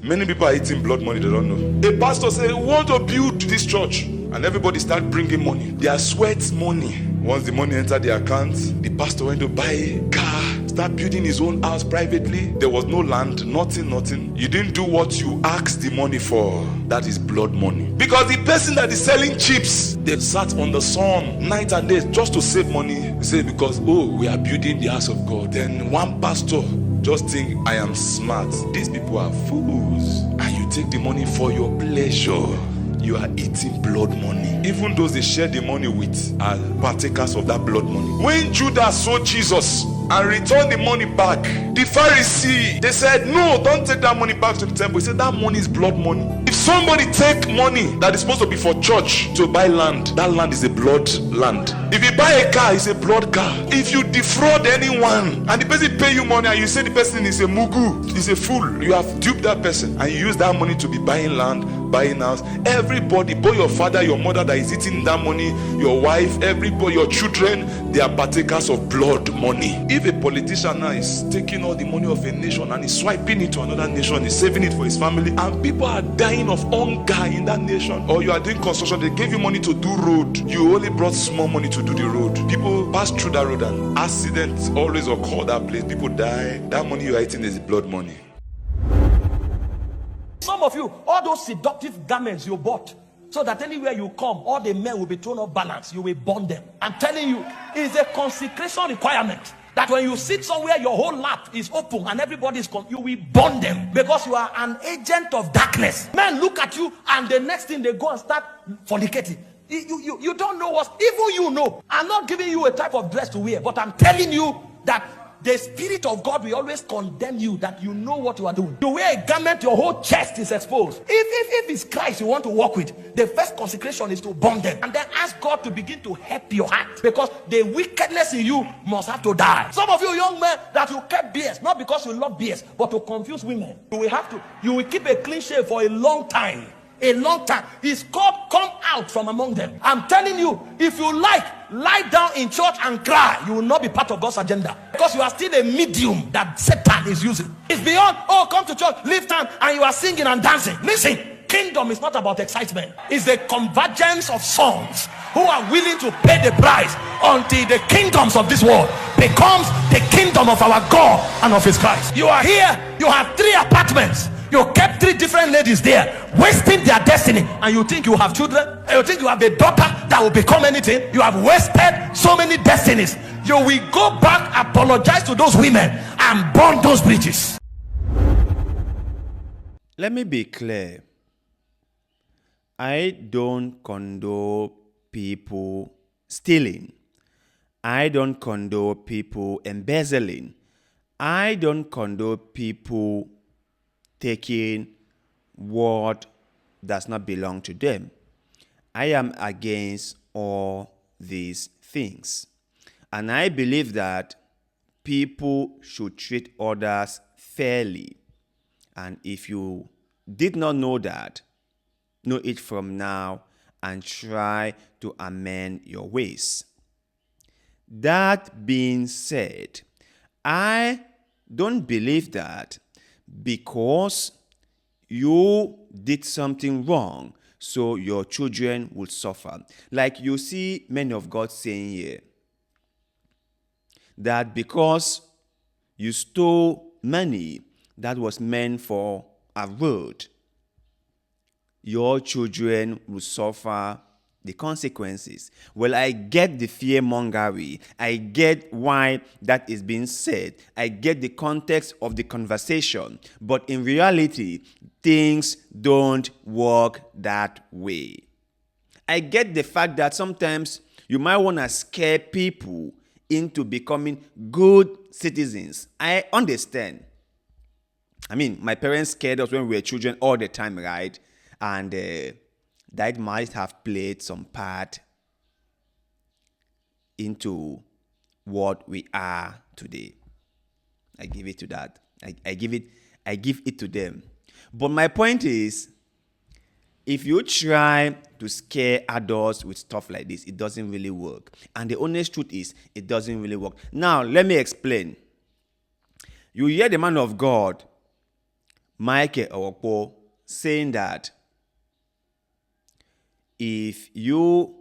Many people are eating blood money, they don't know. A pastor said, we want to build this church. And everybody start bringing money. Their sweat money. Once the money entered the account, the pastor went to buy a car, start building his own house privately. There was no land, nothing. You didn't do what you asked the money for. That is blood money. Because the person that is selling chips, they sat on the sun night and day just to save money. They say, because, we are building the house of God. Then one pastor just think, I am smart. These people are fools. And you take the money for your pleasure. You are eating blood money. Even those they share the money with are partakers of that blood money. When Judas saw Jesus and returned the money back, the Pharisee, they said, no, don't take that money back to the temple. He said, that money is blood money. If somebody take money that is supposed to be for church to buy land, that land is a blood land. If you buy a car, it's a blood car. If you defraud anyone and the person pay you money and you say the person is a mugu, is a fool, you have duped that person and you use that money to be buying land, buying house. Everybody, both your father, your mother that is eating that money, your wife, everybody, your children, they are partakers of blood money. If a politician now is taking all the money of a nation and is swiping it to another nation, is saving it for his family, and people are dying of hunger in that nation, or you are doing construction, they gave you money to do road, you only brought small money to do the road. People pass through that road and accidents always occur that place. People die. That money you are eating is blood money. Some of you, all those seductive garments you bought, so that anywhere you come, all the men will be thrown off balance. You will burn them. I'm telling you, it's a consecration requirement. That when you sit somewhere, your whole lap is open and everybody is you will burn them, because you are an agent of darkness. Men look at you and the next thing they go and start fornicating. You don't know what, even you know. I'm not giving you a type of dress to wear, but I'm telling you that the Spirit of God will always condemn you, that you know what you are doing. You wear a garment, your whole chest is exposed. If it's Christ you want to walk with, the first consecration is to burn them. And then ask God to begin to help your heart, because the wickedness in you must have to die. Some of you young men that you kept beards, not because you love beards, but to confuse women. You will keep a clean shave for a long time. A long time. It's called come out from among them. I'm telling you, if you lie down in church and cry, you will not be part of God's agenda, because you are still a medium that Satan is using. It's beyond, come to church, lift hand, and you are singing and dancing. Listen, kingdom is not about excitement. It's the convergence of sons who are willing to pay the price until the kingdoms of this world becomes the kingdom of our God and of his Christ. You are here, you have 3 apartments. You kept 3 different ladies there, wasting their destiny, and you think you have children, and you think you have a daughter that will become anything. You have wasted so many destinies. You will go back, apologize to those women, and burn those bridges. Let me be clear. I don't condone people stealing. I don't condone people embezzling. I don't condone people taking what does not belong to them. I am against all these things. And I believe that people should treat others fairly. And if you did not know that, know it from now and try to amend your ways. That being said, I don't believe that because you did something wrong, so your children will suffer. Like you see many of God saying here, that because you stole money that was meant for a road, your children will suffer the consequences. Well, I get the fear-mongery. I get why that is being said. I get the context of the conversation. But in reality, things don't work that way. I get the fact that sometimes you might want to scare people into becoming good citizens. I understand. I mean, my parents scared us when we were children all the time, right? And that might have played some part into what we are today. I give it to that. I give it to them. But my point is, if you try to scare adults with stuff like this, it doesn't really work. And the honest truth is, it doesn't really work. Now, let me explain. You hear the man of God Michael Owokpo saying that if you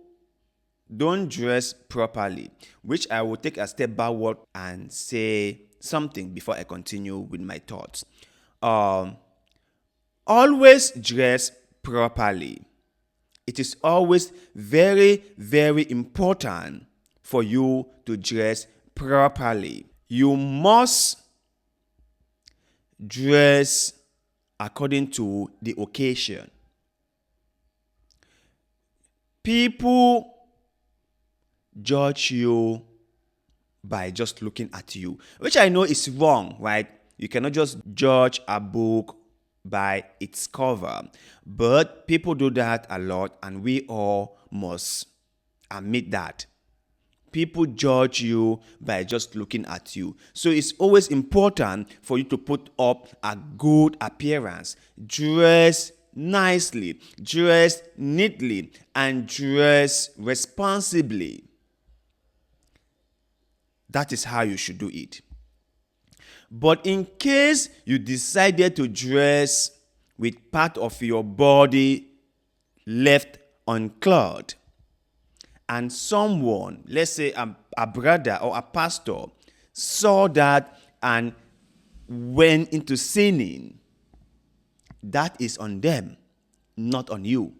don't dress properly, which I will take a step backward and say something before I continue with my thoughts. Always dress properly. It is always very, very important for you to dress properly. You must dress according to the occasion. People judge you by just looking at you, which I know is wrong, right? You cannot just judge a book by its cover, but people do that a lot, and we all must admit that. People judge you by just looking at you. So it's always important for you to put up a good appearance. Dress nicely, dress neatly, and dress responsibly. That is how you should do it. But in case you decided to dress with part of your body left unclothed, and someone, let's say a brother or a pastor, saw that and went into sinning, that is on them, not on you.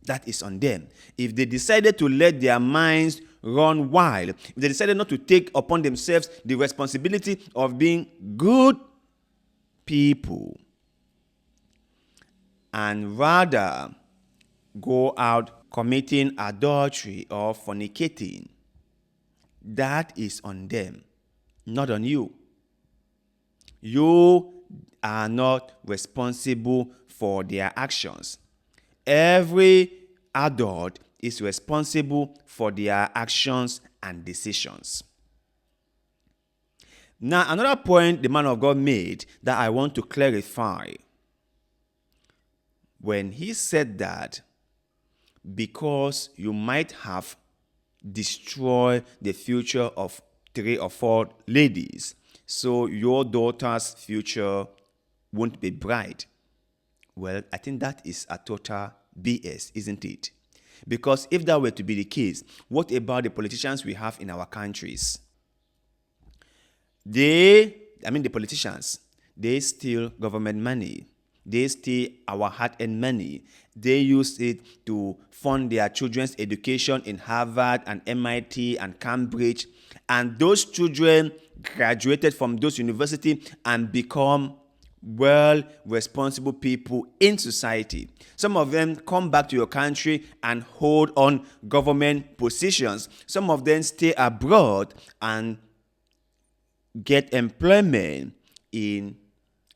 That is on them. If they decided to let their minds run wild, if they decided not to take upon themselves the responsibility of being good people, and rather go out committing adultery or fornicating, that is on them, not on you. You are not responsible for their actions. Every adult is responsible for their actions and decisions. Now, another point the man of God made that I want to clarify, when he said that because you might have destroyed the future of 3 or 4 ladies, so your daughter's future won't be bright. Well, I think that is a total BS, isn't it? Because if that were to be the case, what about the politicians we have in our countries? The politicians, they steal government money. They steal our hard-earned money. They use it to fund their children's education in Harvard and MIT and Cambridge. And those children graduated from those universities and become responsible people in society. Some of them come back to your country and hold on government positions. Some of them stay abroad and get employment in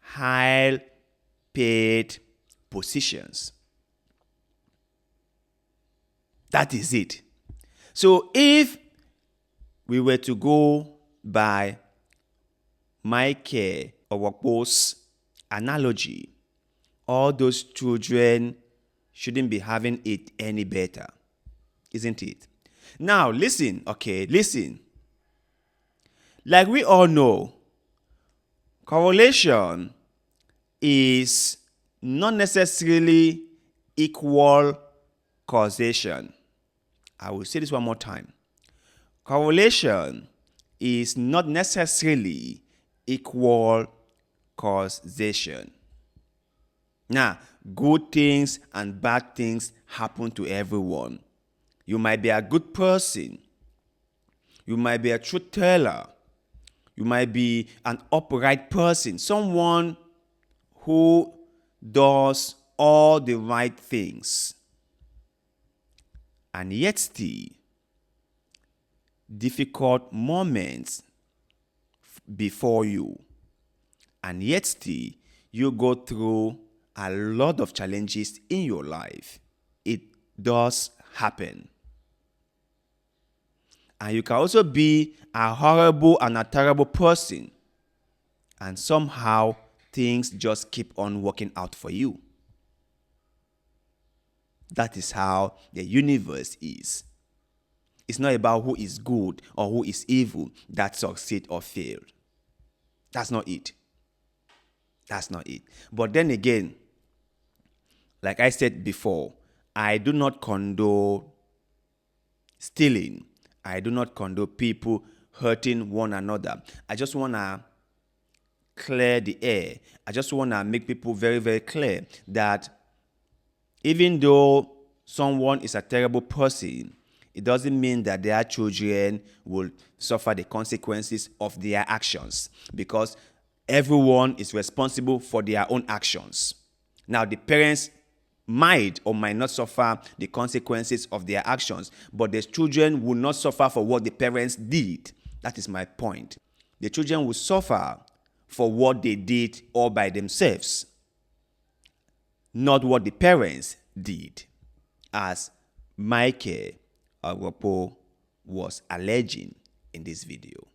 high-paid positions. That is it. So if we were to go by Michael Owokpo's analogy, all those children shouldn't be having it any better, isn't it? Now, listen. Like we all know, correlation is not necessarily equal causation. I will say this one more time. Correlation is not necessarily equal causation. Now, good things and bad things happen to everyone. You might be a good person. You might be a truth teller. You might be an upright person, someone who does all the right things. And yet still, difficult moments before you. And yet still, you go through a lot of challenges in your life. It does happen. And you can also be a horrible and a terrible person. And somehow, things just keep on working out for you. That is how the universe is. It's not about who is good or who is evil that succeed or fail. That's not it. That's not it. But then again, like I said before, I do not condone stealing. I do not condone people hurting one another. I just want to clear the air. I just want to make people very, very clear that even though someone is a terrible person, it doesn't mean that their children will suffer the consequences of their actions, because everyone is responsible for their own actions. Now, the parents might or might not suffer the consequences of their actions, but the children will not suffer for what the parents did. That is my point. The children will suffer for what they did all by themselves, not what the parents did, as Michael Agwapo was alleging in this video.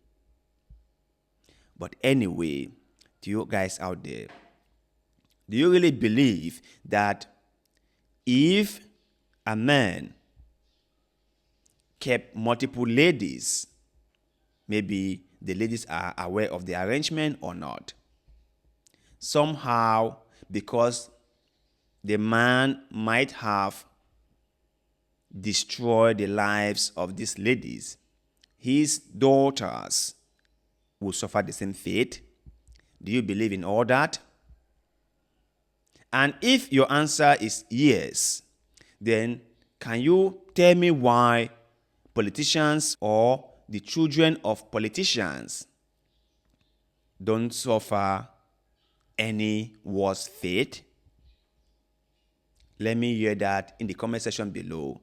But anyway, to you guys out there, do you really believe that if a man kept multiple ladies, maybe the ladies are aware of the arrangement or not, somehow, because the man might have destroyed the lives of these ladies, his daughters will suffer the same fate? Do you believe in all that? And if your answer is yes, then can you tell me why politicians or the children of politicians don't suffer any worse fate? Let me hear that in the comment section below,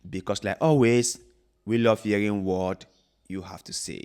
because like always, we love hearing what you have to say.